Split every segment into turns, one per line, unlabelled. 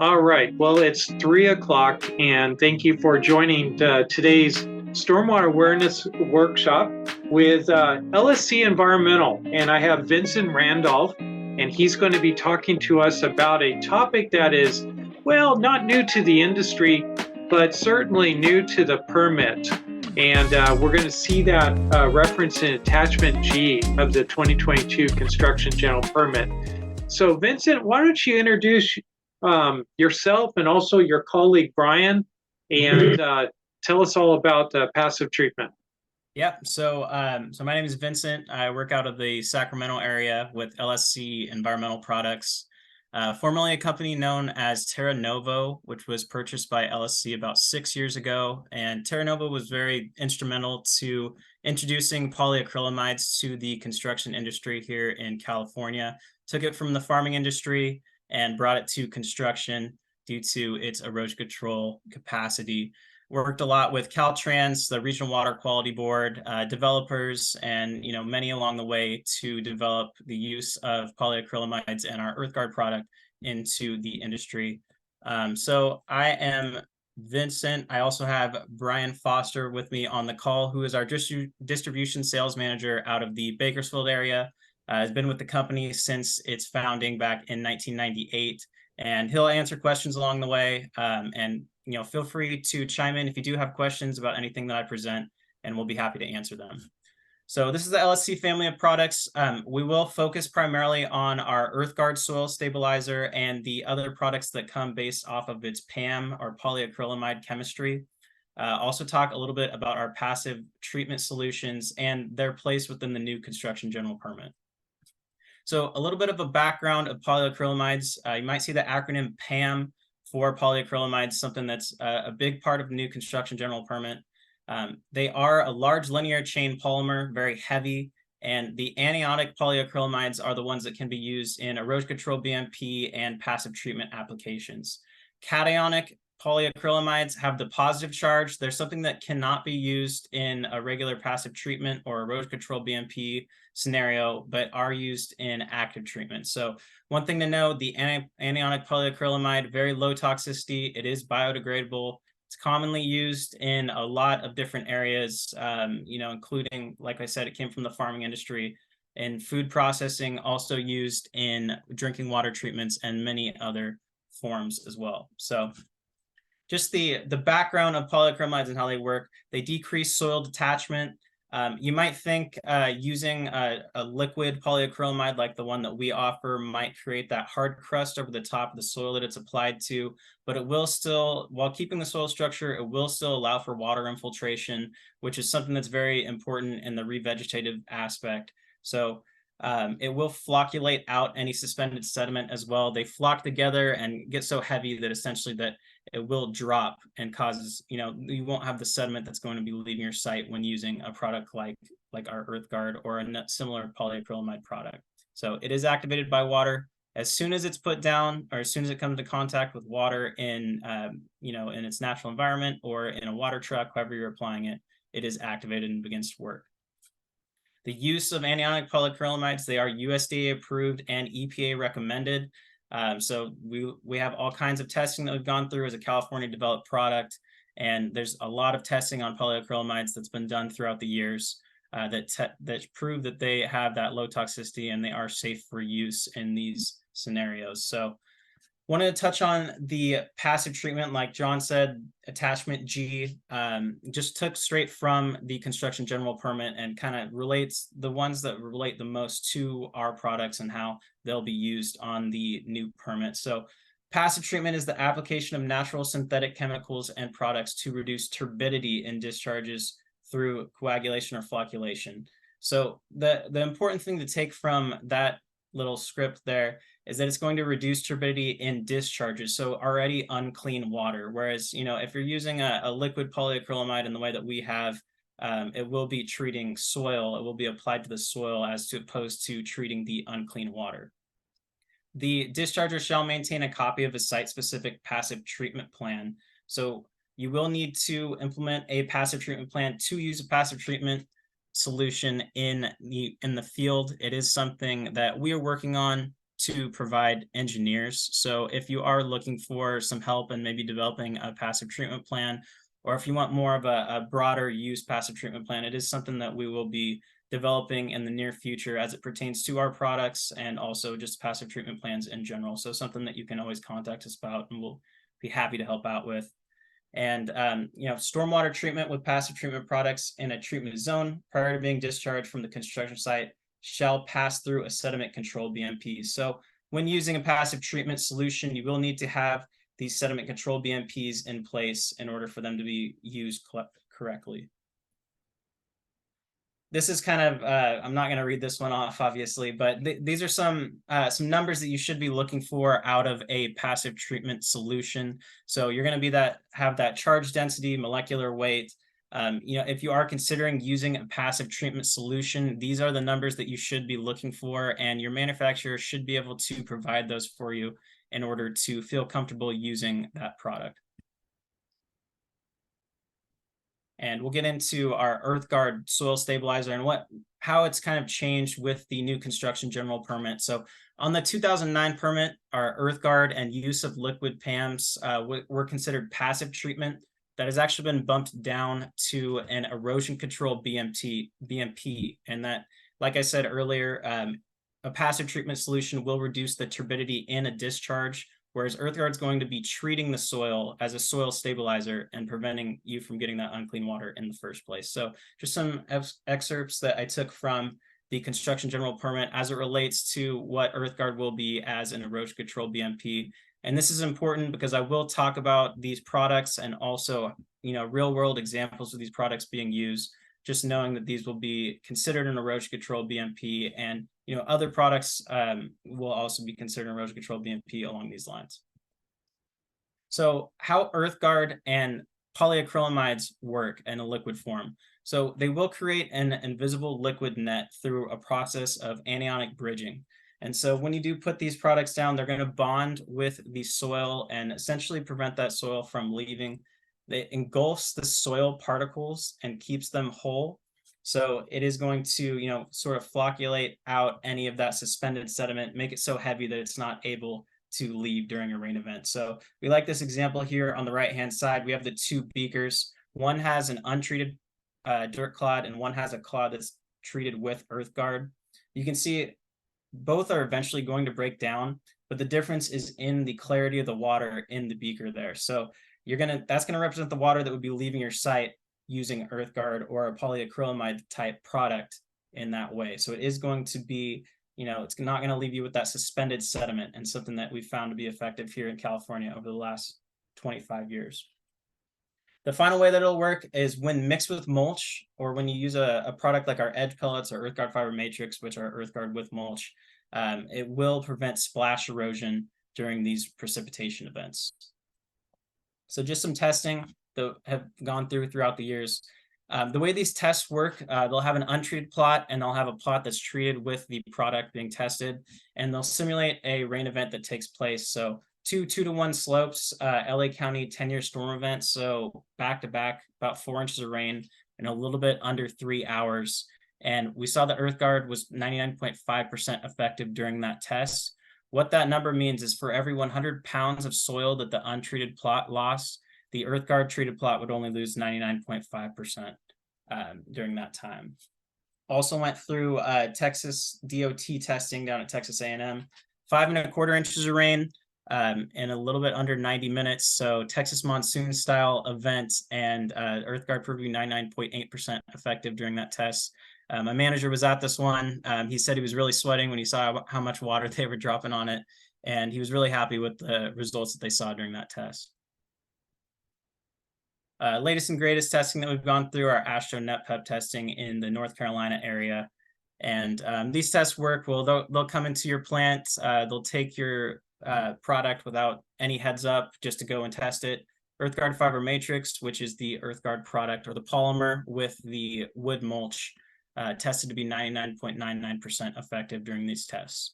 All right. Well, it's 3 o'clock, and thank you for joining today's Stormwater Awareness Workshop with LSC Environmental. And I have Vincent Randolph, and he's going to be talking to us about a topic that is, well, not new to the industry, but certainly new to the permit. And we're going to see that reference in attachment G of the 2022 Construction General Permit. So, Vincent, why don't you introduce yourself and also your colleague Brian, and tell us all about passive treatment.
Yep. So my name is Vincent. I work out of the Sacramento area with LSC Environmental Products, formerly a company known as Terra Novo, which was purchased by LSC about 6 years ago. And Terra Novo was very instrumental to introducing polyacrylamides to the construction industry here in California. Took it from the farming industry and brought it to construction due to its erosion control capacity. Worked a lot with Caltrans, the Regional Water Quality Board, developers, and many along the way to develop the use of polyacrylamides and our EarthGuard product into the industry. So I am Vincent. I also have Brian Foster with me on the call, who is our distribution sales manager out of the Bakersfield area. Has been with the company since its founding back in 1998, and he'll answer questions along the way. And feel free to chime in if you do have questions about anything that I present, and we'll be happy to answer them. So this is the LSC family of products. We will focus primarily on our EarthGuard soil stabilizer and the other products that come based off of its PAM or polyacrylamide chemistry. Also talk a little bit about our passive treatment solutions and their place within the new construction general permit. So a little bit of a background of polyacrylamides. You might see the acronym PAM for polyacrylamides, something that's a big part of the new construction general permit. They are a large linear chain polymer, very heavy, and the anionic polyacrylamides are the ones that can be used in erosion control BMP and passive treatment applications. Cationic polyacrylamides have the positive charge. They're something that cannot be used in a regular passive treatment or erosion control BMP scenario, but are used in active treatment. So one thing to know, the anionic polyacrylamide, very low toxicity. It is biodegradable. It's commonly used in a lot of different areas, including, like I said, it came from the farming industry and food processing, also used in drinking water treatments and many other forms as well. So just the background of polyacrylamides and how they work. They decrease soil detachment. You might think using a liquid polyacrylamide like the one that we offer might create that hard crust over the top of the soil that it's applied to, but it will still, while keeping the soil structure, it will still allow for water infiltration, which is something that's very important in the revegetative aspect. So it will flocculate out any suspended sediment as well. They flock together and get so heavy that essentially that it will drop and causes, you won't have the sediment that's going to be leaving your site when using a product like our EarthGuard or a similar polyacrylamide product. So it is activated by water. As soon as it's put down, or as soon as it comes into contact with water in its natural environment or in a water truck, however you're applying it, it is activated and begins to work. The use of anionic polyacrylamides, they are USDA approved and EPA recommended. So we have all kinds of testing that we've gone through as a California developed product, and there's a lot of testing on polyacrylamides that's been done throughout the years that prove that they have that low toxicity and they are safe for use in these scenarios. So wanted to touch on the passive treatment, like John said, attachment G, just took straight from the construction general permit and kind of relates the ones that relate the most to our products and how they'll be used on the new permit. So passive treatment is the application of natural synthetic chemicals and products to reduce turbidity in discharges through coagulation or flocculation. So the important thing to take from that little script there is that it's going to reduce turbidity in discharges, so already unclean water. Whereas, if you're using a liquid polyacrylamide in the way that we have, it will be treating soil. It will be applied to the soil as opposed to treating the unclean water. The discharger shall maintain a copy of a site-specific passive treatment plan. So you will need to implement a passive treatment plan to use a passive treatment solution in the field. It is something that we are working on to provide engineers. So if you are looking for some help in maybe developing a passive treatment plan, or if you want more of a broader use passive treatment plan, it is something that we will be developing in the near future as it pertains to our products and also just passive treatment plans in general. So something that you can always contact us about, and we'll be happy to help out with. And stormwater treatment with passive treatment products in a treatment zone prior to being discharged from the construction site shall pass through a sediment control BMP. So when using a passive treatment solution, you will need to have these sediment control BMPs in place in order for them to be used correctly. This is kind of, I'm not going to read this one off, obviously, but these are some numbers that you should be looking for out of a passive treatment solution. So you're going to have that charge density, molecular weight. If you are considering using a passive treatment solution, these are the numbers that you should be looking for, and your manufacturer should be able to provide those for you in order to feel comfortable using that product. And we'll get into our EarthGuard soil stabilizer and how it's kind of changed with the new construction general permit. So on the 2009 permit, our EarthGuard and use of liquid PAMs were considered passive treatment. That has actually been bumped down to an erosion control BMP. And that, like I said earlier, a passive treatment solution will reduce the turbidity in a discharge, whereas EarthGuard is going to be treating the soil as a soil stabilizer and preventing you from getting that unclean water in the first place. So just some excerpts that I took from the construction general permit as it relates to what EarthGuard will be as an erosion control BMP. And this is important because I will talk about these products and also, real world examples of these products being used, just knowing that these will be considered an erosion control BMP, and other products will also be considered an erosion control BMP along these lines. So how EarthGuard and polyacrylamides work in a liquid form. So they will create an invisible liquid net through a process of anionic bridging. And so when you do put these products down, they're going to bond with the soil and essentially prevent that soil from leaving. It engulfs the soil particles and keeps them whole. So it is going to, sort of flocculate out any of that suspended sediment, make it so heavy that it's not able to leave during a rain event. So we like this example here on the right-hand side. We have the two beakers. One has an untreated dirt clod and one has a clod that's treated with EarthGuard. You can see both are eventually going to break down, but the difference is in the clarity of the water in the beaker there. So that's gonna represent the water that would be leaving your site using EarthGuard or a polyacrylamide type product in that way. So it is going to be, it's not going to leave you with that suspended sediment, and something that we've found to be effective here in California over the last 25 years. The final way that it'll work is when mixed with mulch, or when you use a product like our Edge Pellets or EarthGuard Fiber Matrix, which are EarthGuard with mulch, it will prevent splash erosion during these precipitation events. So just some testing that have gone throughout the years. The way these tests work, they'll have an untreated plot and they'll have a plot that's treated with the product being tested, and they'll simulate a rain event that takes place. So two to one slopes, LA County 10-year storm event. So back to back, about 4 inches of rain in a little bit under 3 hours. And we saw the EarthGuard was 99.5% effective during that test. What that number means is for every 100 pounds of soil that the untreated plot lost, the EarthGuard treated plot would only lose 99.5% during that time. Also went through Texas DOT testing down at Texas A&M, 5¼ inches of rain in a little bit under 90 minutes. So Texas monsoon style event, and EarthGuard proved to be 99.8% effective during that test. My manager was at this one. He said he was really sweating when he saw how much water they were dropping on it, and he was really happy with the results that they saw during that test. Latest and greatest testing that we've gone through are Astro NetPep testing in the North Carolina area. And these tests work well. They'll come into your plant. They'll take your product without any heads up just to go and test it. EarthGuard Fiber Matrix, which is the EarthGuard product or the polymer with the wood mulch, tested to be 99.99% effective during these tests.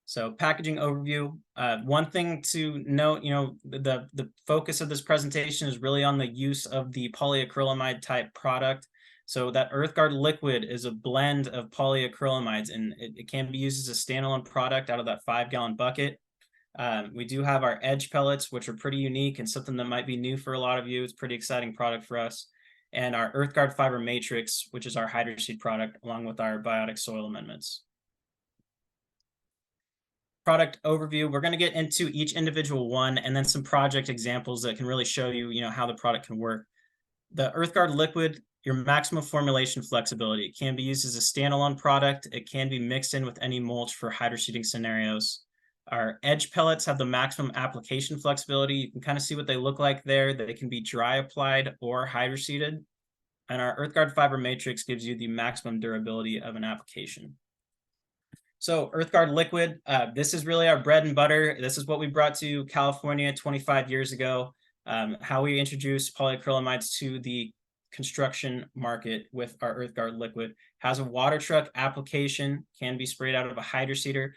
So packaging overview. One thing to note, the focus of this presentation is really on the use of the polyacrylamide type product. So that EarthGuard liquid is a blend of polyacrylamides, and it can be used as a standalone product out of that 5-gallon bucket. We do have our edge pellets, which are pretty unique and something that might be new for a lot of you. It's a pretty exciting product for us. And our EarthGuard fiber matrix, which is our hydroseed product, along with our biotic soil amendments. Product overview, we're going to get into each individual one and then some project examples that can really show you, how the product can work. The EarthGuard liquid, your maximum formulation flexibility. It can be used as a standalone product. It can be mixed in with any mulch for hydroseeding scenarios. Our edge pellets have the maximum application flexibility. You can kind of see what they look like there. They can be dry applied or hydroseeded. And our EarthGuard fiber matrix gives you the maximum durability of an application. So EarthGuard liquid, this is really our bread and butter. This is what we brought to California 25 years ago. How we introduced polyacrylamides to the construction market with our EarthGuard liquid. Has a water truck application, can be sprayed out of a hydroseeder.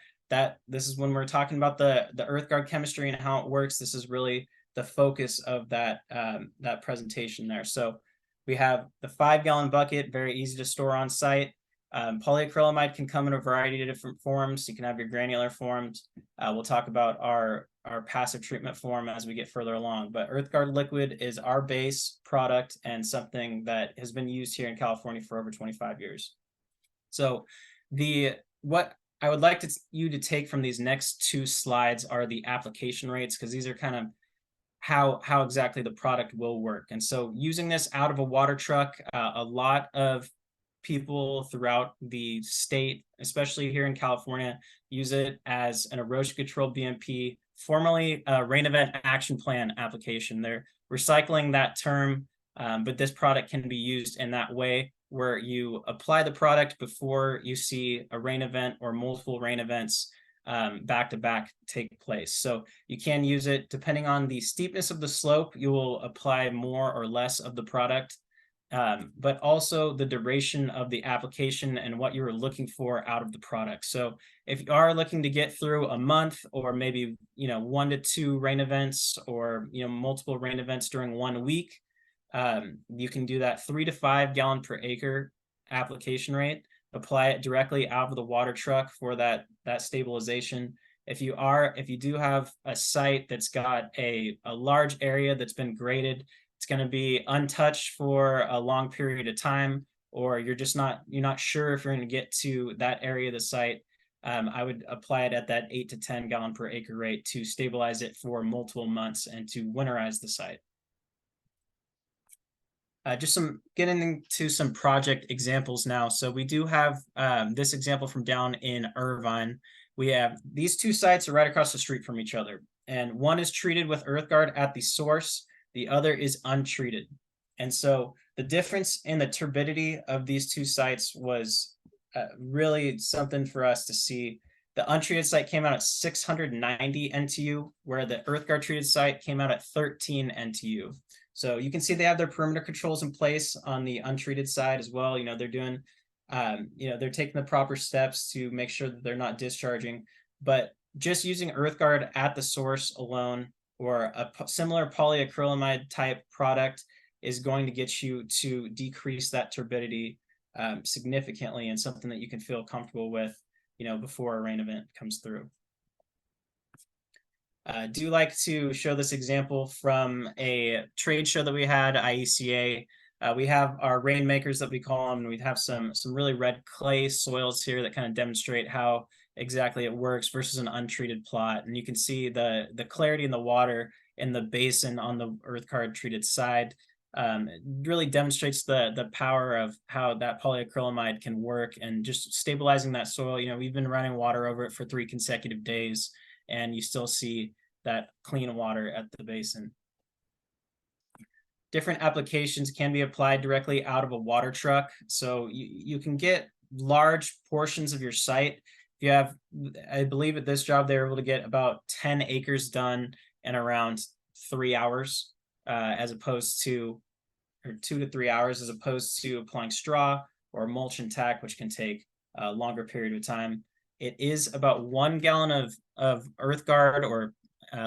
This is when we're talking about the EarthGuard chemistry and how it works. This is really the focus of that presentation there. So we have the 5-gallon bucket, very easy to store on site. Polyacrylamide can come in a variety of different forms. You can have your granular forms. We'll talk about our passive treatment form as we get further along. But EarthGuard liquid is our base product and something that has been used here in California for over 25 years. So what I would like you to take from these next 2 slides are the application rates, because these are kind of how exactly the product will work. And so using this out of a water truck, a lot of people throughout the state, especially here in California, use it as an erosion control BMP, formerly a rain event action plan application. They're recycling that term, but this product can be used in that way, where you apply the product before you see a rain event or multiple rain events back to back take place. So you can use it depending on the steepness of the slope. You will apply more or less of the product. But also the duration of the application and what you're looking for out of the product. So if you are looking to get through a month or maybe 1 to 2 rain events or multiple rain events during 1 week, you can do that 3 to 5 gallon per acre application rate. Apply it directly out of the water truck for that stabilization. If you do have a site that's got a large area that's been graded, it's going to be untouched for a long period of time, or you're not sure if you're going to get to that area of the site, I would apply it at that 8 to 10 gallon per acre rate to stabilize it for multiple months and to winterize the site. Getting into some project examples now. So we do have this example from down in Irvine. We have these 2 sites are right across the street from each other, and one is treated with EarthGuard at the source. The other is untreated. And so the difference in the turbidity of these 2 sites was really something for us to see. The untreated site came out at 690 NTU, where the EarthGuard treated site came out at 13 NTU. So you can see they have their perimeter controls in place on the untreated side as well. They're doing, they're taking the proper steps to make sure that they're not discharging. But just using EarthGuard at the source alone, or a similar polyacrylamide type product, is going to get you to decrease that turbidity significantly, and something that you can feel comfortable with, before a rain event comes through. I do like to show this example from a trade show that we had, IECA. We have our rainmakers that we call them, and we have some really red clay soils here that kind of demonstrate how exactly it works versus an untreated plot. And you can see the clarity in the water in the basin on the EarthGuard treated side. It really demonstrates the power of how that polyacrylamide can work, and just stabilizing that soil. We've been running water over it for 3 consecutive days, and you still see that clean water at the basin. Different applications can be applied directly out of a water truck. So you can get large portions of your site. If you have, I believe at this job, they were able to get about 10 acres done in around 3 hours, as opposed to, or 2 to 3 hours, as opposed to applying straw or mulch and tack, which can take a longer period of time. It is about 1 gallon of EarthGuard or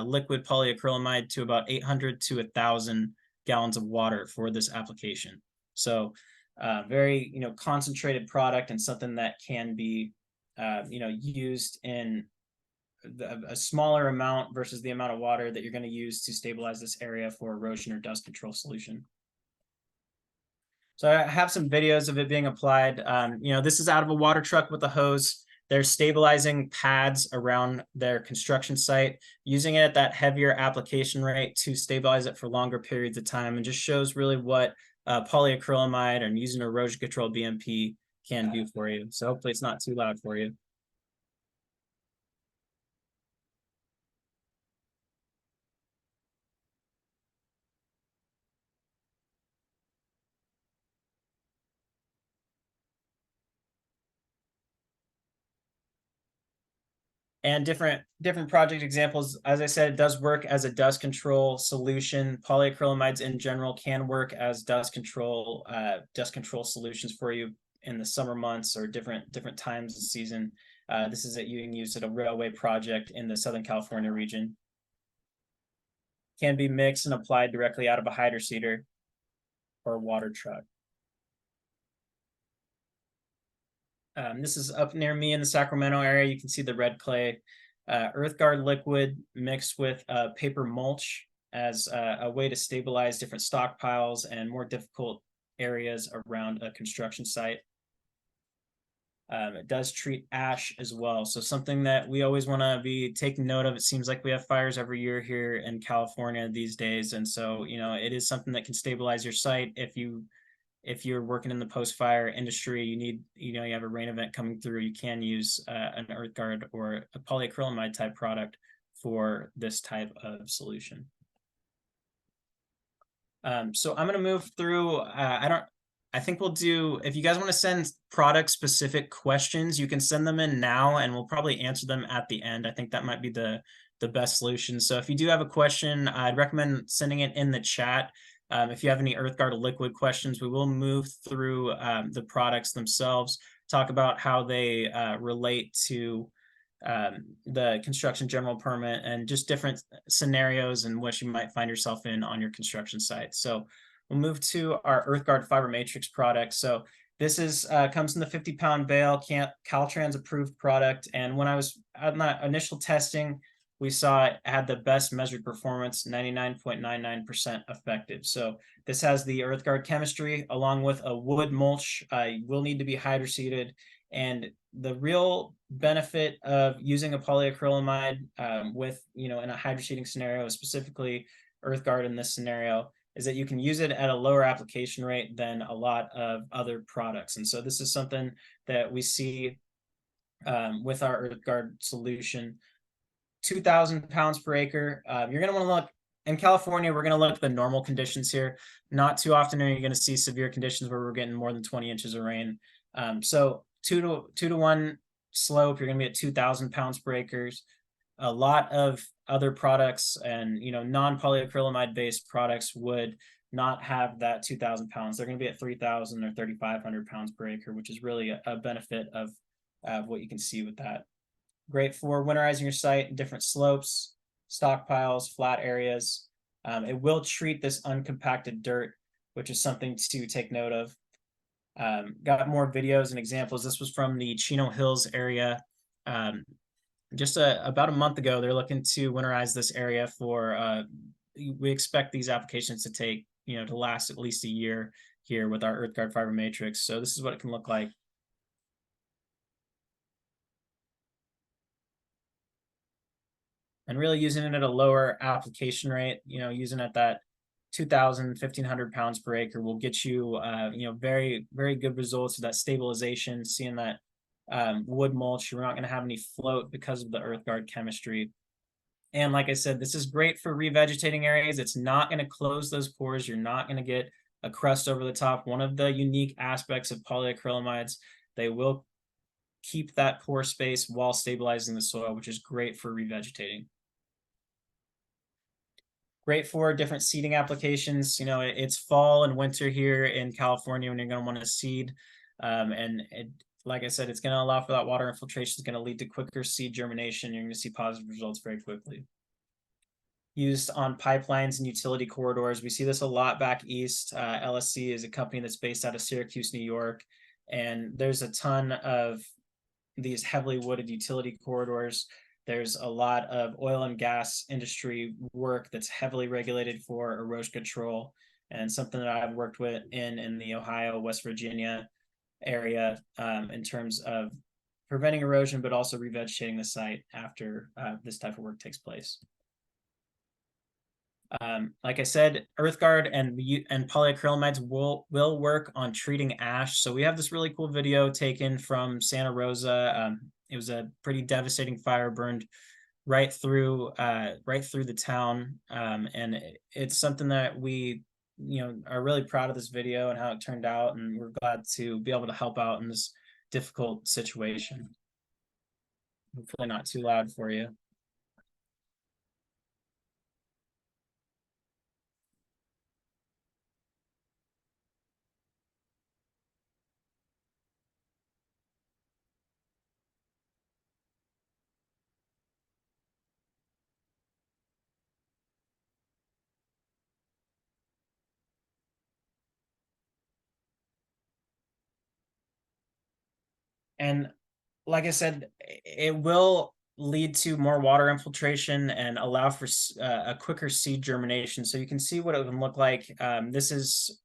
liquid polyacrylamide to about 800 to 1,000 gallons of water for this application. So very, concentrated product and something that can be, used in a smaller amount versus the amount of water that you're going to use to stabilize this area for erosion or dust control solution. So I have some videos of it being applied. This is out of a water truck with a hose. They're stabilizing pads around their construction site, using it at that heavier application rate to stabilize it for longer periods of time, and just shows really what polyacrylamide and using erosion control BMP can do for you. So hopefully it's not too loud for you. And different project examples. As I said, it does work as a dust control solution. Polyacrylamides in general can work as dust control solutions for you in the summer months or different times of the season. This is you can use at a railway project in the Southern California region. Can be mixed and applied directly out of a hydroseeder or water truck. This is up near me in the Sacramento area. You can see the red clay EarthGuard liquid mixed with paper mulch as a way to stabilize different stockpiles and more difficult areas around a construction site. It does treat ash as well. So something that we always want to be taking note of. It seems like we have fires every year here in California these days. And so, it is something that can stabilize your site if you're working in the post-fire industry, you have a rain event coming through, you can use an EarthGuard or a polyacrylamide type product for this type of solution. So I'm going to move through. I think we'll do, if you guys want to send product specific questions, you can send them in now and we'll probably answer them at the end. I think that might be the best solution. So if you do have a question, I'd recommend sending it in the chat. If you have any EarthGuard liquid questions, we will move through the products themselves, talk about how they relate to the construction general permit and just different scenarios in which you might find yourself in on your construction site. So we'll move to our EarthGuard fiber matrix product. So this is comes in the 50-pound bale, Caltrans approved product. And when I was on that initial testing, we saw it had the best measured performance, 99.99% effective. So this has the EarthGuard chemistry along with a wood mulch. Will need to be hydroseeded. And the real benefit of using a polyacrylamide with, in a hydroseeding scenario, specifically EarthGuard in this scenario, is that you can use it at a lower application rate than a lot of other products. And so this is something that we see with our EarthGuard solution. 2,000 pounds per acre. You're going to want to look in California. We're going to look at the normal conditions here. Not too often are you going to see severe conditions where we're getting more than 20 inches of rain. So 2 to 1 slope, you're going to be at 2,000 pounds per acres. A lot of other products and non-polyacrylamide based products would not have that 2,000 pounds. They're going to be at 3,000 or 3,500 pounds per acre, which is really a benefit of what you can see with that. Great for winterizing your site in different slopes, stockpiles, flat areas. It will treat this uncompacted dirt, which is something to take note of. Got more videos and examples. This was from the Chino Hills area. Just about a month ago, they're looking to winterize this area for, we expect these applications to take, to last at least a year here with our EarthGuard fiber matrix. So this is what it can look like. And really using it at a lower application rate, using at that 2,000, 1,500 pounds per acre will get you, very, very good results with that stabilization, seeing that wood mulch. You're not going to have any float because of the EarthGuard chemistry. And like I said, this is great for revegetating areas. It's not going to close those pores. You're not going to get a crust over the top. One of the unique aspects of polyacrylamides, they will keep that pore space while stabilizing the soil, which is great for revegetating. Great for different seeding applications. It's fall and winter here in California when you're going to want to seed. Like I said, it's going to allow for that water infiltration. It's going to lead to quicker seed germination. You're going to see positive results very quickly. used on pipelines and utility corridors. We see this a lot back east. LSC is a company that's based out of Syracuse, New York, and there's a ton of these heavily wooded utility corridors. There's a lot of oil and gas industry work that's heavily regulated for erosion control, and something that I've worked with in the Ohio, West Virginia area in terms of preventing erosion, but also revegetating the site after this type of work takes place. Like I said, EarthGuard and polyacrylamides will work on treating ash. So we have this really cool video taken from Santa Rosa. It was a pretty devastating fire, burned right through the town, and it's something that we are really proud of this video and how it turned out, and we're glad to be able to help out in this difficult situation. Hopefully not too loud for you. And like I said, it will lead to more water infiltration and allow for a quicker seed germination. So you can see what it can look like. This is,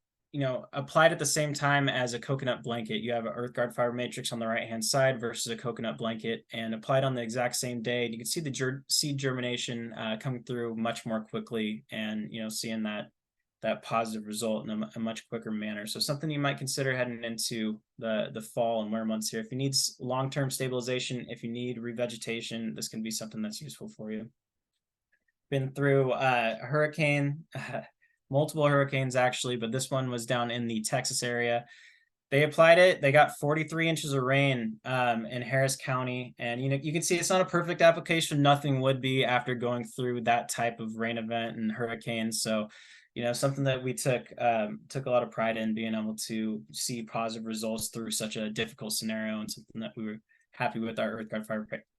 applied at the same time as a coconut blanket. You have an EarthGuard fiber matrix on the right-hand side versus a coconut blanket, and applied on the exact same day. You can see the seed germination coming through much more quickly, and seeing that positive result in a much quicker manner. So something you might consider heading into the fall and winter months here. If you need long-term stabilization, if you need revegetation, this can be something that's useful for you. Been through a hurricane, multiple hurricanes actually, but this one was down in the Texas area. They applied it. They got 43 inches of rain in Harris County, and you can see it's not a perfect application. Nothing would be after going through that type of rain event and hurricanes. So, something that we took a lot of pride in, being able to see positive results through such a difficult scenario, and something that we were happy with our EarthGuard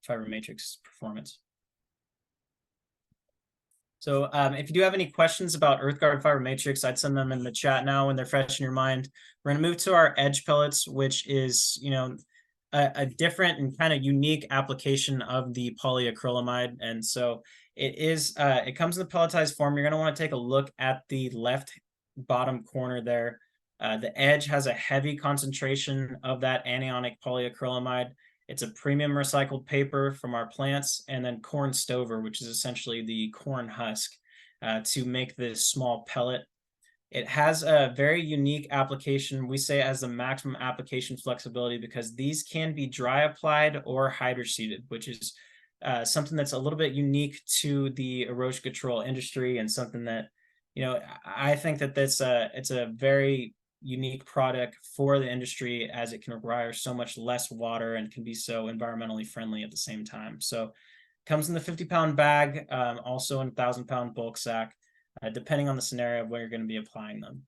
fiber matrix performance. So if you do have any questions about EarthGuard fiber matrix, I'd send them in the chat now when they're fresh in your mind. We're going to move to our edge pellets, which is, a different and kind of unique application of the polyacrylamide. And so it comes in the pelletized form. You're going to want to take a look at the left bottom corner there. The edge has a heavy concentration of that anionic polyacrylamide. It's a premium recycled paper from our plants, and then corn stover, which is essentially the corn husk, to make this small pellet. It has a very unique application. We say it has the maximum application flexibility because these can be dry applied or hydroseeded, which is something that's a little bit unique to the erosion control industry, and something that, I think that it's a very unique product for the industry, as it can require so much less water and can be so environmentally friendly at the same time. So it comes in the 50-pound bag, also in a 1,000-pound bulk sack, depending on the scenario of where you're going to be applying them.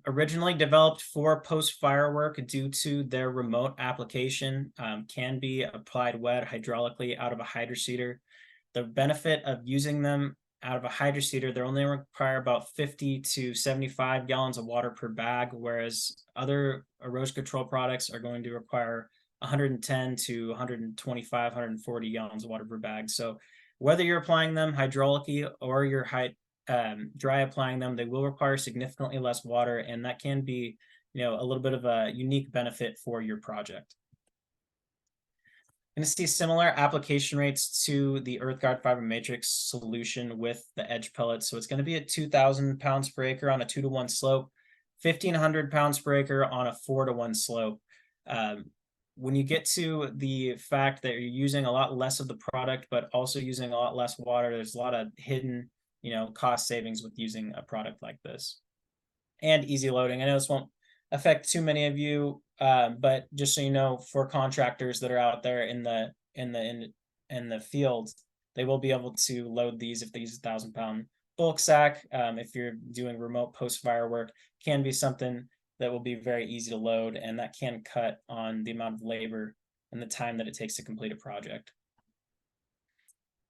Originally developed for post-firework due to their remote application, can be applied wet hydraulically out of a hydroseeder. The benefit of using them out of a hydroseeder, they only require about 50 to 75 gallons of water per bag, whereas other erosion control products are going to require 110 to 125, 140 gallons of water per bag. So whether you're applying them hydraulically or you're dry applying them, they will require significantly less water, and that can be, a little bit of a unique benefit for your project. Going to see similar application rates to the EarthGuard fiber matrix solution with the edge pellets. So it's going to be at 2,000 pounds per acre on a 2-to-1 slope, 1,500 pounds per acre on a 4-to-1 slope. When you get to the fact that you're using a lot less of the product, but also using a lot less water, there's a lot of hidden, cost savings with using a product like this. And easy loading. I know this won't affect too many of you, but just so you know, for contractors that are out there in the field, they will be able to load these if they use a 1,000-pound bulk sack. If you're doing remote post-fire work, can be something that will be very easy to load, and that can cut on the amount of labor and the time that it takes to complete a project.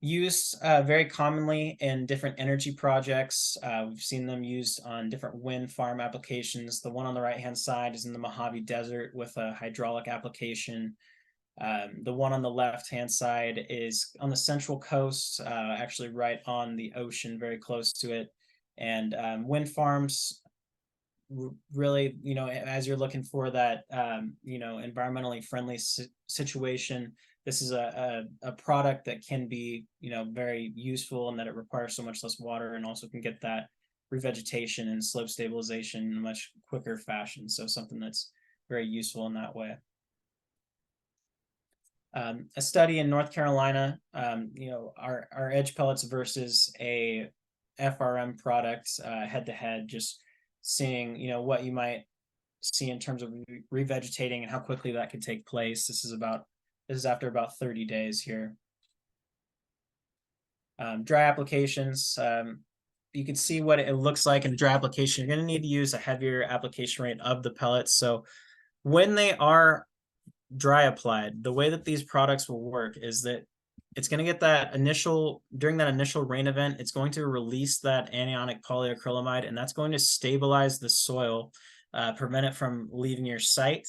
Used very commonly in different energy projects. We've seen them used on different wind farm applications. The one on the right-hand side is in the Mojave Desert with a hydraulic application. The one on the left-hand side is on the Central Coast, actually right on the ocean, very close to it. And wind farms, really, as you're looking for that, environmentally friendly situation, this is a product that can be, very useful in that it requires so much less water and also can get that revegetation and slope stabilization in a much quicker fashion. So something that's very useful in that way. A study in North Carolina, our edge pellets versus a FRM product head to head, just seeing, what you might see in terms of revegetating and how quickly that could take place. This is after about 30 days here. Dry applications, you can see what it looks like in a dry application. You're going to need to use a heavier application rate of the pellets. So when they are dry applied, the way that these products will work is that it's going to get during that initial rain event, it's going to release that anionic polyacrylamide, and that's going to stabilize the soil, prevent it from leaving your site.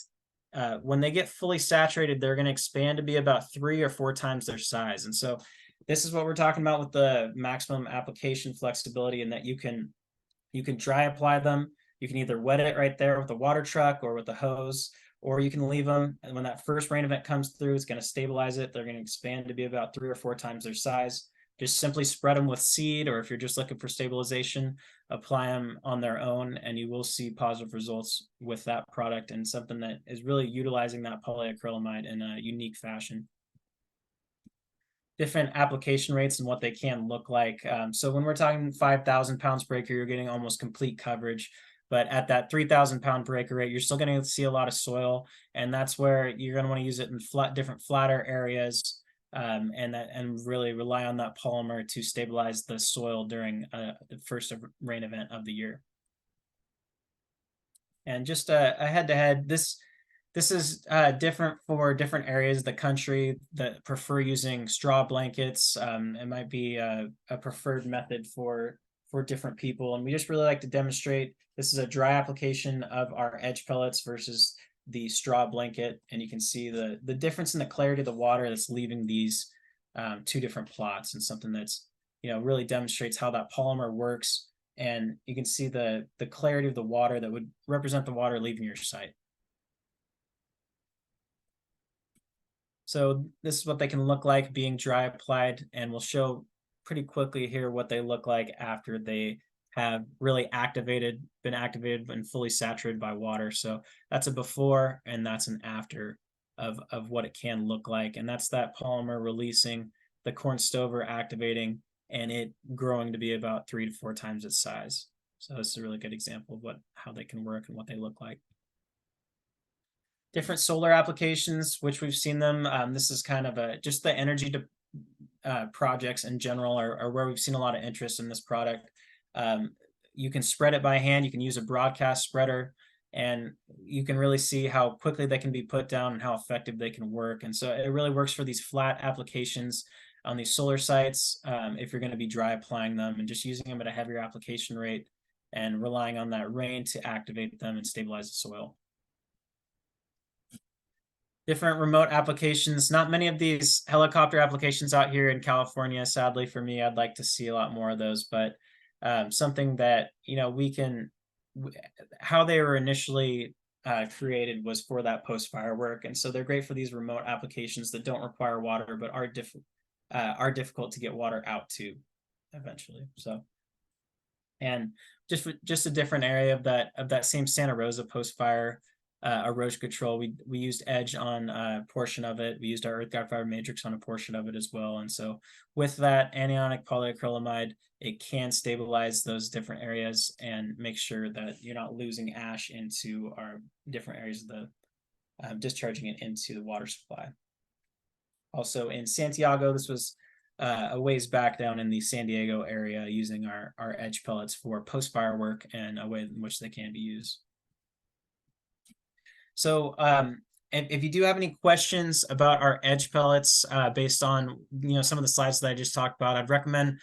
When they get fully saturated, they're going to expand to be about 3 or 4 times their size. And so this is what we're talking about with the maximum application flexibility, in that you can dry apply them. You can either wet it right there with a water truck or with a hose, or you can leave them. And when that first rain event comes through, it's going to stabilize it. They're going to expand to be about 3 or 4 times their size. Just simply spread them with seed, or if you're just looking for stabilization, apply them on their own, and you will see positive results with that product, and something that is really utilizing that polyacrylamide in a unique fashion. Different application rates and what they can look like. So when we're talking 5,000 pounds per acre, you're getting almost complete coverage. But at that 3,000 pound per acre rate, you're still going to see a lot of soil, and that's where you're going to want to use it in different flatter areas, and really rely on that polymer to stabilize the soil during the first rain event of the year. And just a head-to-head, this is different for different areas of the country that prefer using straw blankets. It might be a preferred method for different people, and we just really like to demonstrate. This is a dry application of our edge pellets versus the straw blanket, and you can see the difference in the clarity of the water that's leaving these 2 different plots, and something that's really demonstrates how that polymer works. And you can see the clarity of the water that would represent the water leaving your site. So this is what they can look like being dry applied, and we'll show pretty quickly here what they look like after they have really been activated and fully saturated by water. So that's a before and that's an after of what it can look like. And that's that polymer releasing, the corn stover activating, and it growing to be about 3 to 4 times its size. So this is a really good example of how they can work and what they look like. Different solar applications, which we've seen them. This is kind of just the energy projects in general are where we've seen a lot of interest in this product. You can spread it by hand. You can use a broadcast spreader, and you can really see how quickly they can be put down and how effective they can work. And so it really works for these flat applications on these solar sites, if you're going to be dry applying them and just using them at a heavier application rate and relying on that rain to activate them and stabilize the soil. Different remote applications. Not many of these helicopter applications out here in California, sadly for me. I'd like to see a lot more of those, but something that how they were initially created was for that post-fire work, and so they're great for these remote applications that don't require water but are difficult to get water out to eventually. So, and just a different area of that same Santa Rosa post-fire erosion control. We used edge on a portion of it. We used our earth guard fiber matrix on a portion of it as well. And so with that anionic polyacrylamide, it can stabilize those different areas and make sure that you're not losing ash into our different areas of the discharging it into the water supply. Also in Santiago, this was a ways back down in the San Diego area, using our edge pellets for post-fire work and a way in which they can be used. So if you do have any questions about our edge pellets based on some of the slides that I just talked about, I'd recommend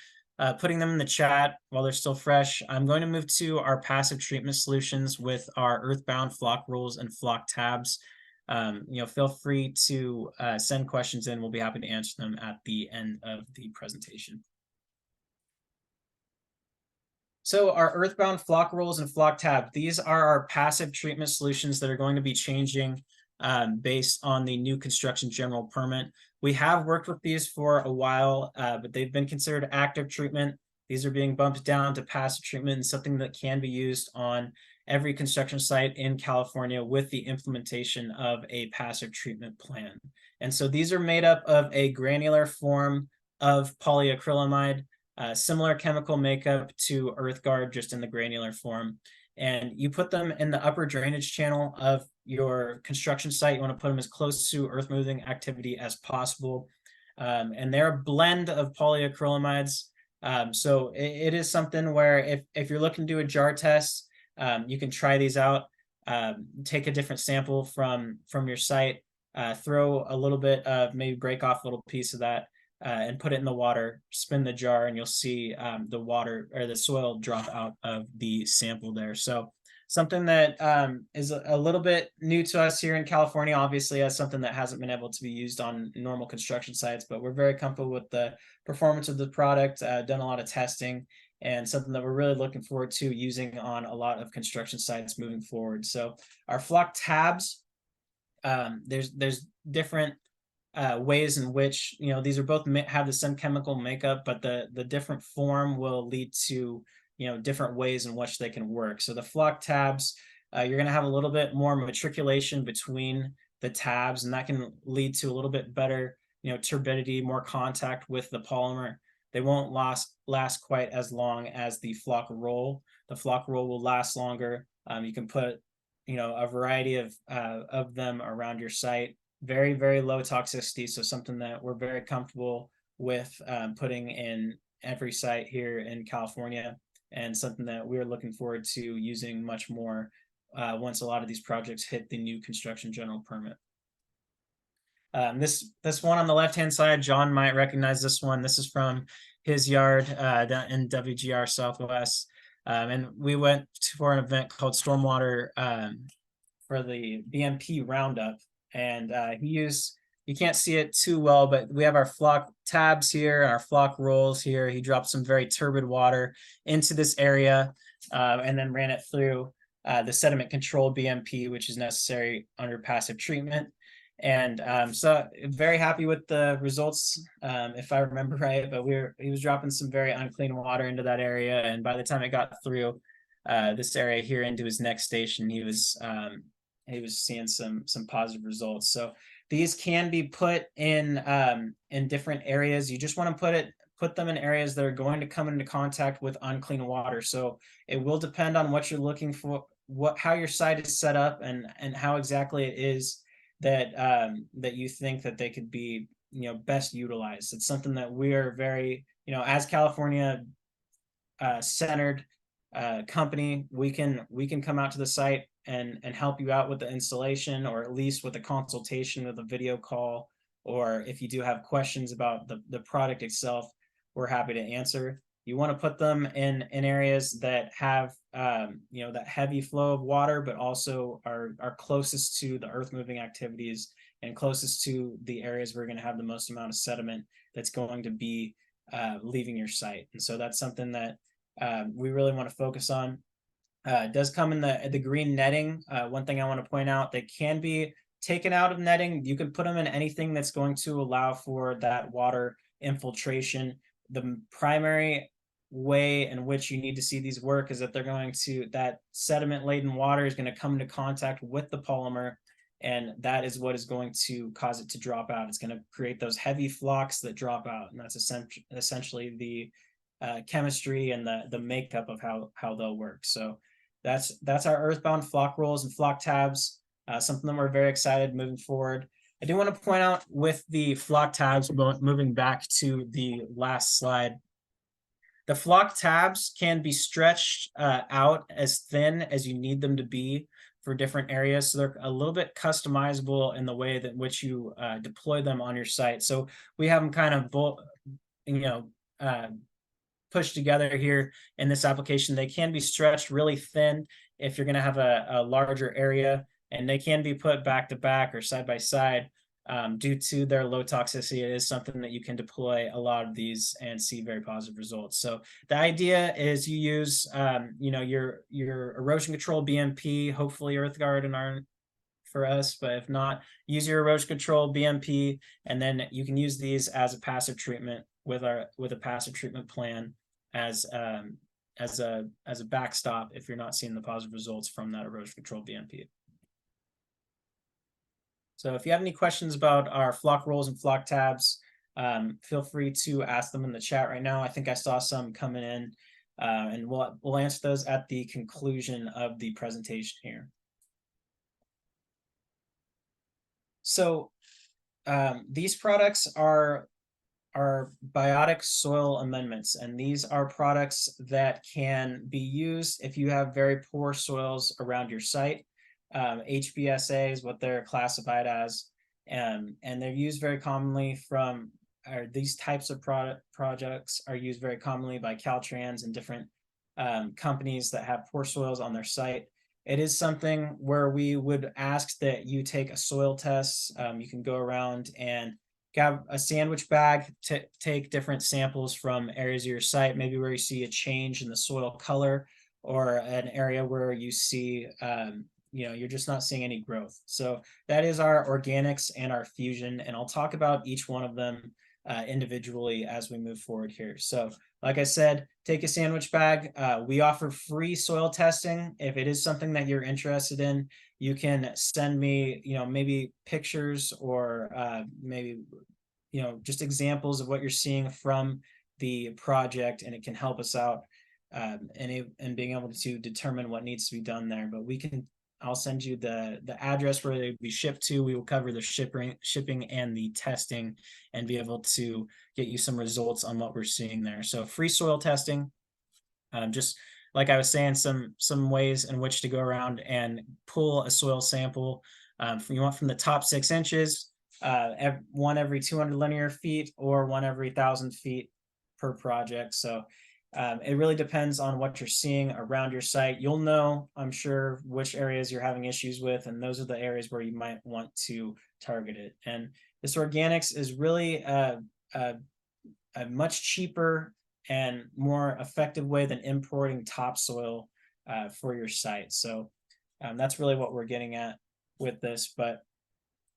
putting them in the chat while they're still fresh. I'm going to move to our passive treatment solutions with our earthbound flock rolls and flock tabs. Feel free to send questions in. We'll be happy to answer them at the end of the presentation. So our earthbound flock rolls and flock tab, these are our passive treatment solutions that are going to be changing based on the new construction general permit. We have worked with these for a while, but they've been considered active treatment. These are being bumped down to passive treatment and something that can be used on every construction site in California with the implementation of a passive treatment plan. And so these are made up of a granular form of polyacrylamide, similar chemical makeup to EarthGuard, just in the granular form. And you put them in the upper drainage channel of your construction site. You want to put them as close to earth moving activity as possible. And they're a blend of polyacrylamides. So it is something where if you're looking to do a jar test, you can try these out. Take a different sample from your site, throw a little bit of, maybe break off a little piece of that, and put it in the water, spin the jar, and you'll see the water or the soil drop out of the sample there. So something that is a little bit new to us here in California, obviously, as something that hasn't been able to be used on normal construction sites, but we're very comfortable with the performance of the product, done a lot of testing, and something that we're really looking forward to using on a lot of construction sites moving forward. So our flock tabs, there's different ways in which these are both have the same chemical makeup, but the different form will lead to different ways in which they can work. So the flock tabs, you're going to have a little bit more matriculation between the tabs, and that can lead to a little bit better turbidity, more contact with the polymer. They won't last quite as long as the flock roll. The flock roll will last longer. You can put a variety of them around your site. Very, very low toxicity. So something that we're very comfortable with putting in every site here in California, and something that we're looking forward to using much more once a lot of these projects hit the new construction general permit. This one on the left-hand side, John might recognize this one. This is from his yard in WGR Southwest. And we went for an event called Stormwater for the BMP Roundup. And you can't see it too well, but we have our flock tabs here, our flock rolls here. He dropped some very turbid water into this area and then ran it through the sediment control BMP, which is necessary under passive treatment. And so very happy with the results, if I remember right, but he was dropping some very unclean water into that area. And by the time it got through this area here into his next station, he was seeing some positive results. So these can be put in different areas. You just want to put them in areas that are going to come into contact with unclean water. So it will depend on what you're looking for, how your site is set up, and how exactly it is that you think that they could be best utilized. It's something that we are very as California centered company, we can come out to the site and help you out with the installation, or at least with a consultation with a video call, or if you do have questions about the product itself, we're happy to answer. You want to put them in areas that have that heavy flow of water, but also are closest to the earth moving activities and closest to the areas where you're going to have the most amount of sediment that's going to be leaving your site. And so that's something that we really want to focus on. It does come in the green netting. One thing I want to point out, they can be taken out of netting. You can put them in anything that's going to allow for that water infiltration. The primary way in which you need to see these work is that that sediment laden water is going to come into contact with the polymer, and that is what is going to cause it to drop out. It's going to create those heavy flocks that drop out, and that's essentially the chemistry and the makeup of how they'll work. So that's our earthbound flock rolls and flock tabs, something that we're very excited moving forward. I do want to point out with the flock tabs, moving back to the last slide, the flock tabs can be stretched out as thin as you need them to be for different areas. So they're a little bit customizable in the way that which you deploy them on your site. So we have them kind of, uh, pushed together here in this application. They can be stretched really thin if you're going to have a larger area, and they can be put back to back or side by side. Due to their low toxicity, it is something that you can deploy a lot of these and see very positive results. So the idea is you use, your erosion control BMP, hopefully EarthGuard and our for us, but if not, use your erosion control BMP, and then you can use these as a passive treatment with a passive treatment plan as a backstop if you're not seeing the positive results from that erosion control BMP. So if you have any questions about our flock rolls and flock tabs, feel free to ask them in the chat right now. I think I saw some coming in, and we'll answer those at the conclusion of the presentation here. So these products are biotic soil amendments, and these are products that can be used if you have very poor soils around your site. HBSA is what they're classified as, and they're used very commonly these types of projects are used very commonly by Caltrans and different companies that have poor soils on their site. It is something where we would ask that you take a soil test. You can go around and have a sandwich bag to take different samples from areas of your site, maybe where you see a change in the soil color, or an area where you see you're just not seeing any growth. So that is our organics and our fusion, and I'll talk about each one of them individually as we move forward here. So like I said, take a sandwich bag. We offer free soil testing. If it is something that you're interested in, you can send me, maybe pictures or maybe, just examples of what you're seeing from the project, and it can help us out and being able to determine what needs to be done there. But I'll send you the address where they be shipped to. We will cover the shipping and the testing, and be able to get you some results on what we're seeing there. So free soil testing, just like I was saying, some ways in which to go around and pull a soil sample. You want from the top 6 inches, one every 200 linear feet, or one every 1,000 feet per project. So it really depends on what you're seeing around your site. You'll know, I'm sure, which areas you're having issues with, and those are the areas where you might want to target it. And this organics is really a much cheaper and more effective way than importing topsoil for your site. So that's really what we're getting at with this. But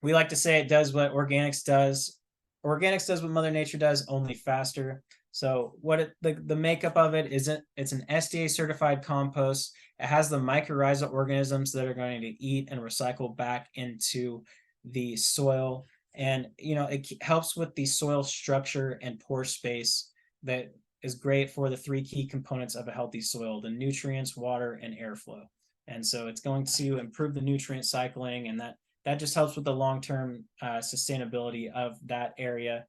we like to say it does what organics does. Organics does what Mother Nature does, only faster. So what the makeup of it is, it's an SDA certified compost. It has the mycorrhizal organisms that are going to eat and recycle back into the soil. And, it helps with the soil structure and pore space that is great for the 3 key components of a healthy soil: the nutrients, water, and airflow. And so it's going to improve the nutrient cycling, and that just helps with the long-term sustainability of that area.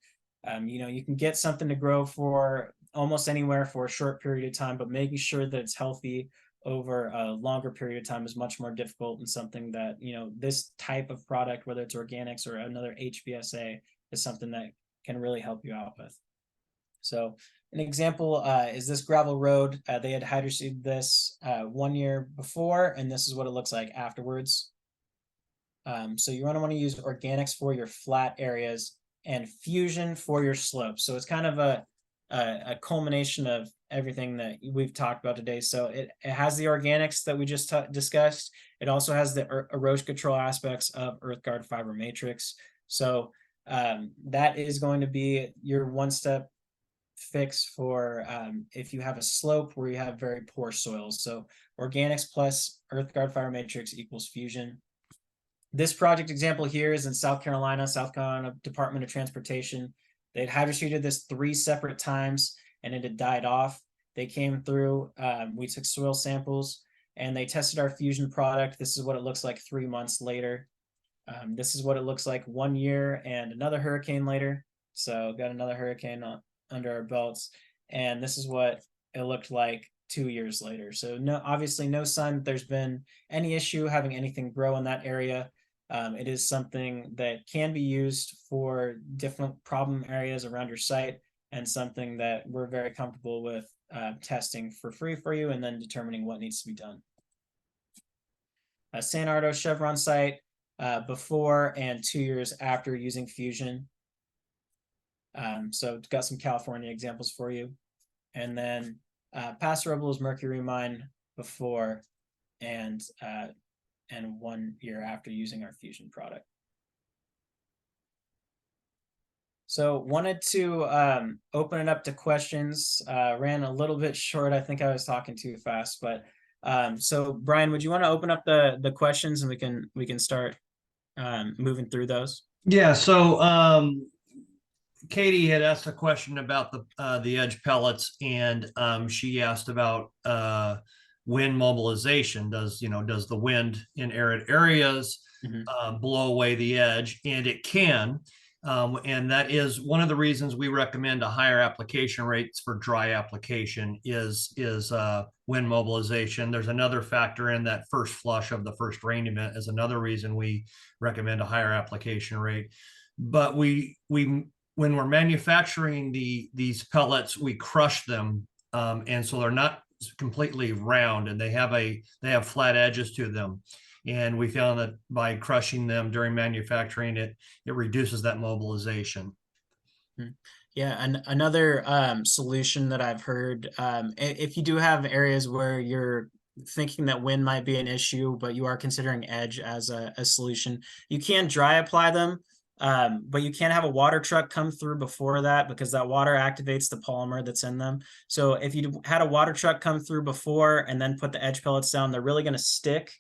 You can get something to grow for almost anywhere for a short period of time, but making sure that it's healthy over a longer period of time is much more difficult, and something that, this type of product, whether it's organics or another HBSA, is something that can really help you out with. So an example is this gravel road. They had hydroseeded this 1 year before, and this is what it looks like afterwards. So you want to use organics for your flat areas and fusion for your slopes. So it's kind of a culmination of everything that we've talked about today. So it has the organics that we just discussed. It also has the erosion control aspects of EarthGuard fiber matrix. So that is going to be your one-step fix for if you have a slope where you have very poor soils. So organics plus EarthGuard fiber matrix equals fusion. This project example here is in South Carolina Department of Transportation. They had hydroseeded this 3 separate times, and it had died off. They came through, we took soil samples, and they tested our fusion product. This is what it looks like 3 months later. This is what it looks like 1 year and another hurricane later. So got another hurricane under our belts. And this is what it looked like 2 years later. So no, obviously no sign that there's been any issue having anything grow in that area. It is something that can be used for different problem areas around your site, and something that we're very comfortable with testing for free for you, and then determining what needs to be done. San Ardo Chevron site, before and 2 years after using Fusion. So I've got some California examples for you. And then Paso Robles Mercury mine before and 1 year after using our Fusion product. So wanted to open it up to questions. Ran a little bit short. I think I was talking too fast, but so Brian, would you want to open up the questions, and we can start moving through those?
Yeah. So Katie had asked a question about the edge pellets, and she asked about wind mobilization. Does the wind in arid areas blow away the edge? And it can. And that is one of the reasons we recommend a higher application rates for dry application is wind mobilization. There's another factor in that first flush of the first rain event is another reason we recommend a higher application rate. But when we're manufacturing these pellets, we crush them, and so they're not completely round, and they have flat edges to them. And we found that by crushing them during manufacturing, it reduces that mobilization.
Yeah, and another solution that I've heard, if you do have areas where you're thinking that wind might be an issue, but you are considering edge as a solution, you can dry apply them, but you can't have a water truck come through before that, because that water activates the polymer that's in them. So if you had a water truck come through before and then put the edge pellets down, they're really going to stick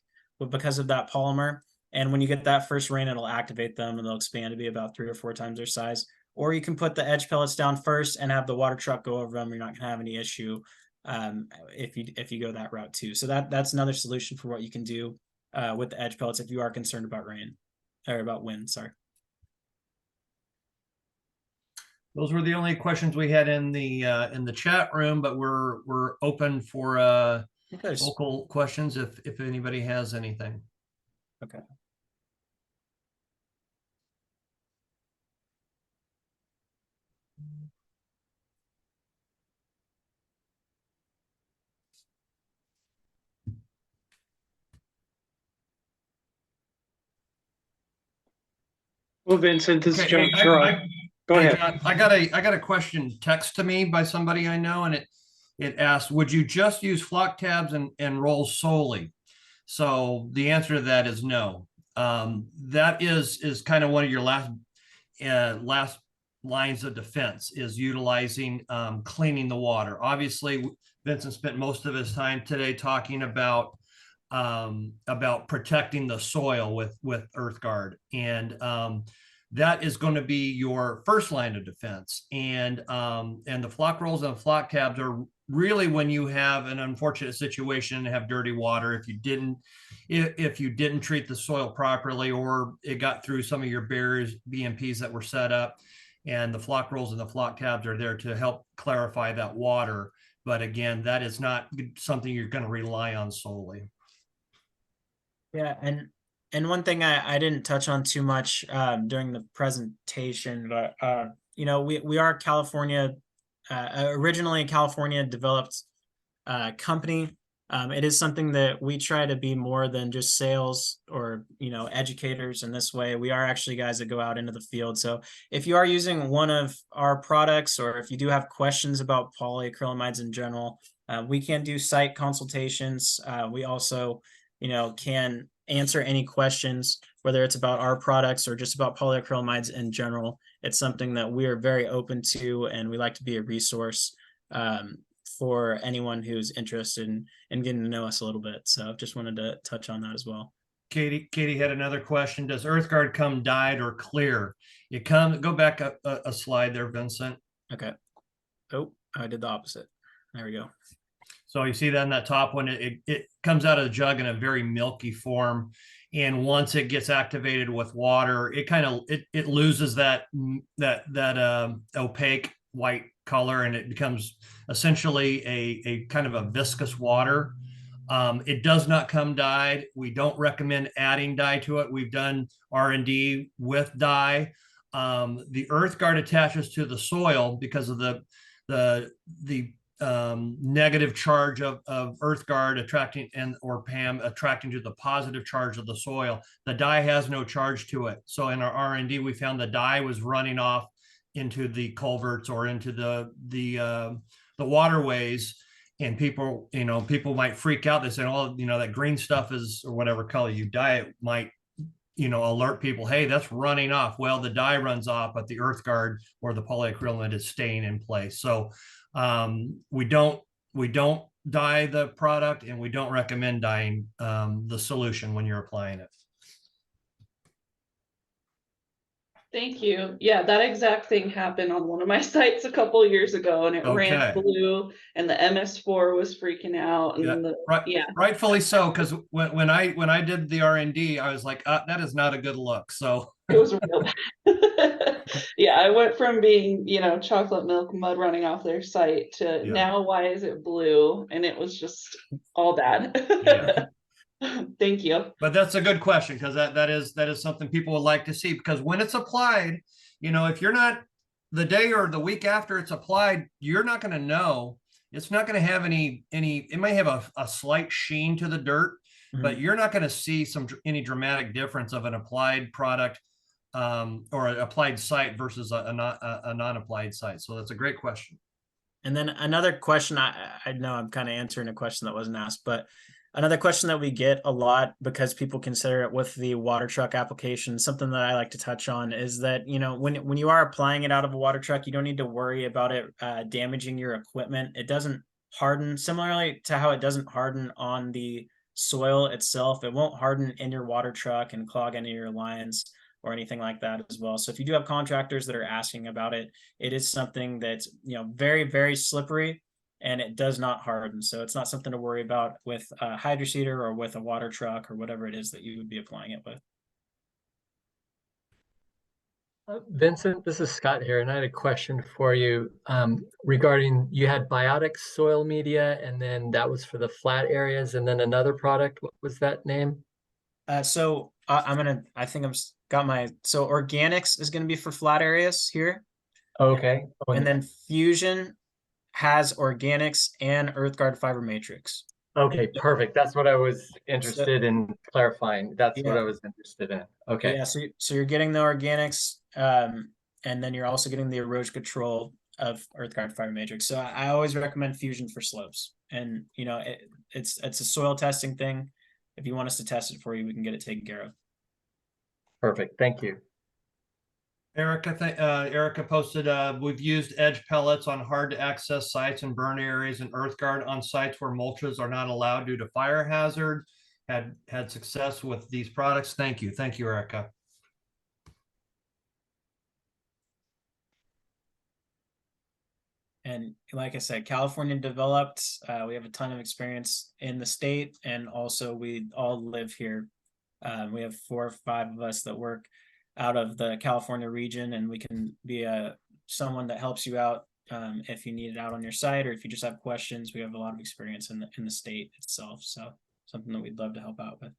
because of that polymer. And when you get that first rain, it'll activate them and they'll expand to be about 3 or 4 times their size. Or you can put the edge pellets down first and have the water truck go over them. You're not going to have any issue if you go that route too. So that's another solution for what you can do with the edge pellets if you are concerned about rain or about wind. Sorry.
Those were the only questions we had in the chat room, but we're open for local questions if anybody has anything.
Okay.
Well, Vincent, this is
Okay,
John. Go ahead.
John, I got a question text to me by somebody I know, and it asked, would you just use flock tabs and rolls solely? So the answer to that is no. That is kind of one of your last lines of defense, is utilizing cleaning the water. Obviously, Vincent spent most of his time today talking about protecting the soil with EarthGuard, and that is going to be your first line of defense. And the flock rolls and flock tabs are really when you have an unfortunate situation and have dirty water. If you didn't treat the soil properly, or it got through some of your barriers, BMPs that were set up, and the flock rolls and the flock tabs are there to help clarify that water. But again, that is not something you're going to rely on solely.
Yeah, and one thing I didn't touch on too much during the presentation, but we are California, originally a California developed company. It is something that we try to be more than just sales or educators in this way. We are actually guys that go out into the field. So if you are using one of our products, or if you do have questions about polyacrylamides in general, we can do site consultations. We also can answer any questions, whether it's about our products or just about polyacrylamides in general. It's something that we are very open to, and we like to be a resource for anyone who's interested in getting to know us a little bit. So just wanted to touch on that as well.
Katie had another question. Does EarthGuard come dyed or clear? It comes, go back a slide there, Vincent.
Okay. Oh, I did the opposite. There we go.
So you see that in that top one, it comes out of the jug in a very milky form. And once it gets activated with water, it kind of, it loses that opaque white color, and it becomes essentially a kind of a viscous water. It does not come dyed. We don't recommend adding dye to it. We've done R&D with dye. The earth guard attaches to the soil because of the negative charge of earth guard attracting or PAM attracting to the positive charge of the soil. The dye has no charge to it. So in our R&D, we found the dye was running off into the culverts or into the waterways. And people might freak out. They say, oh, that green stuff is, or whatever color you dye it, might, alert people, hey, that's running off. Well, the dye runs off, but the earth guard or the polyacrylamide is staying in place. So we don't dye the product, and we don't recommend dyeing the solution when you're applying it.
Thank you. Yeah, that exact thing happened on one of my sites a couple of years ago, and it ran
Okay.
blue, and the MS4 was freaking out. And
Rightfully so, because when I did the R&D, I was like, that is not a good look. So
it was real bad. Yeah, I went from being, chocolate milk mud running off their site to now, why is it blue? And it was just all bad.
Yeah.
Thank you.
But that's a good question, because that is something people would like to see, because when it's applied, if you're not the day or the week after it's applied, you're not going to know. It's not going to have any, it may have a slight sheen to the dirt, but you're not going to see any dramatic difference of an applied product or an applied site versus a non-applied site. So that's a great question.
And then another question, I know I'm kind of answering a question that wasn't asked, but another question that we get a lot, because people consider it with the water truck application, something that I like to touch on is that, when you are applying it out of a water truck, you don't need to worry about it damaging your equipment. It doesn't harden, similarly to how it doesn't harden on the soil itself. It won't harden in your water truck and clog any of your lines or anything like that as well. So if you do have contractors that are asking about it, it is something that's, very, very slippery, and it does not harden. So it's not something to worry about with a hydroseeder or with a water truck or whatever it is that you would be applying it with.
Vincent, this is Scott here, and I had a question for you regarding, you had biotic soil media, and then that was for the flat areas, and then another product. What was that name?
So organics is going to be for flat areas here.
Okay.
And then Fusion has organics and EarthGuard fiber matrix.
Okay, perfect. That's what I was interested in clarifying. That's what I was interested in. Okay.
Yeah, so you're getting the organics, and then you're also getting the erosion control of EarthGuard fiber matrix. So I always recommend Fusion for slopes, and it's a soil testing thing. If you want us to test it for you, we can get it taken care of.
Perfect. Thank you.
Erica posted, we've used edge pellets on hard to access sites and burn areas, and EarthGuard on sites where mulches are not allowed due to fire hazard. Had success with these products. Thank you, Erica.
And like I said, California developed. We have a ton of experience in the state, and also we all live here. We have 4 or 5 of us that work out of the California region, and we can be someone that helps you out if you need it out on your site, or if you just have questions. We have a lot of experience in the state itself, so something that we'd love to help out with.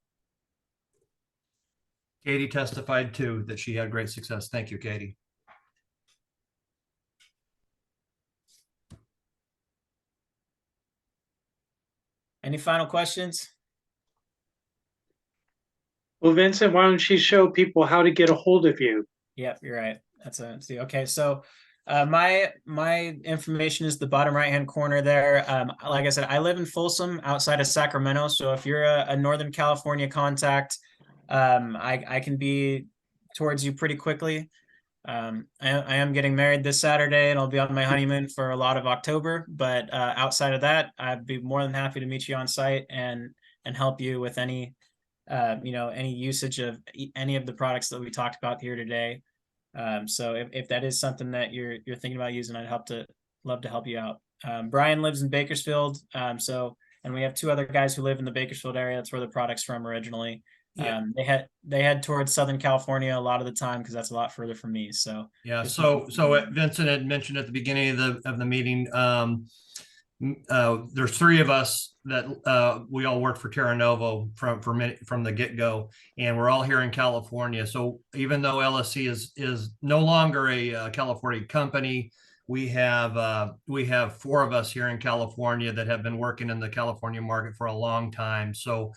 Katie testified too that she had great success. Thank you, Katie.
Any final questions?
Well, Vincent, why don't you show people how to get a hold of you?
Yep, you're right. Okay. So my information is the bottom right-hand corner there. Like I said, I live in Folsom outside of Sacramento. So if you're a Northern California contact, I can be towards you pretty quickly. I am getting married this Saturday, and I'll be on my honeymoon for a lot of October. But outside of that, I'd be more than happy to meet you on site and help you with any any usage of any of the products that we talked about here today. So if that is something that you're thinking about using, I'd love to help you out. Brian lives in Bakersfield. And we have 2 other guys who live in the Bakersfield area. That's where the product's from originally.
Yeah.
They head towards Southern California a lot of the time because that's a lot further from me. So
Yeah.
if
So
you-
Vincent had mentioned at the beginning of the meeting, there's three of us that we all work for Terra Novo from the get-go, and we're all here in California. So even though LSC is no longer a California company, we have four of us here in California that have been working in the California market for a long time. So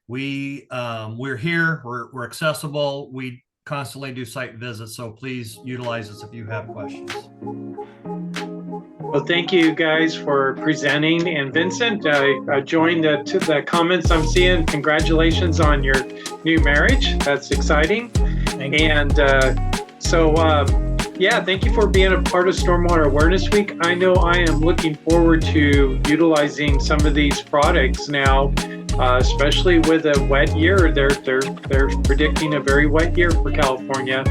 we're here, we're accessible, we constantly do site visits, so please utilize us if you have questions.
Well, thank you guys for presenting. And Vincent, I joined the comments I'm seeing. Congratulations on your new marriage. That's exciting.
Thank you.
And yeah, thank you for being a part of Stormwater Awareness Week. I know I am looking forward to utilizing some of these products now, especially with a wet year. They're predicting a very wet year for California.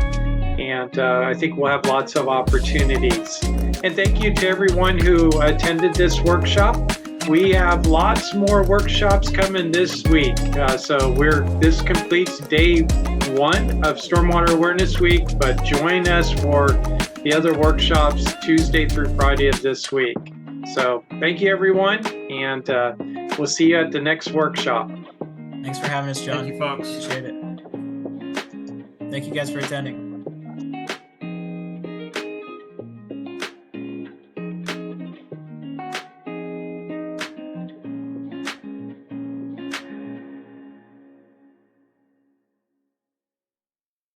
And I think we'll have lots of opportunities. And thank you to everyone who attended this workshop. We have lots more workshops coming this week. So this completes day one of Stormwater Awareness Week, but join us for the other workshops Tuesday through Friday of this week. So thank you, everyone, and we'll see you at the next workshop.
Thanks for having us, John.
Thank you, folks.
Appreciate it. Thank you guys for attending.